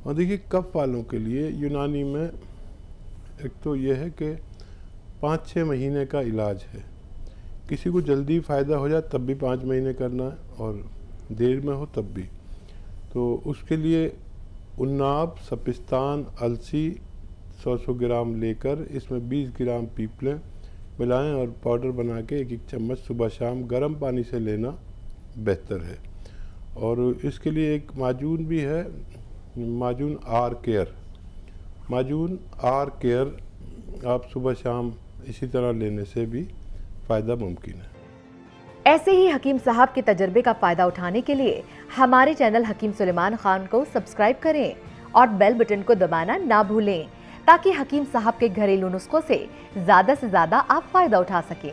और देखिए कफ वालों के लिए यूनानी में एक तो ये है कि 5-6 महीने का इलाज है। किसी को जल्दी फ़ायदा हो जाए तब भी 5 महीने करना है, और देर में हो तब भी। तो उसके लिए उन्नाब, सपिस्तान, अलसी 100-100 ग्राम लेकर इसमें 20 ग्राम पीपलें मिलाएं और पाउडर बना के 1-1 चम्मच सुबह शाम गर्म पानी से लेना बेहतर है। और इसके लिए एक माजून भी है, माजून आर केयर। माजून आर केयर आप सुबह शाम इसी तरह लेने से भी फ़ायदा मुमकिन है। ऐसे ही हकीम साहब के तजर्बे का फ़ायदा उठाने के लिए हमारे चैनल हकीम सुलेमान खान को सब्सक्राइब करें और बेल बटन को दबाना ना भूलें, ताकि हकीम साहब के घरेलू नुस्खों से ज़्यादा आप फ़ायदा उठा सकें।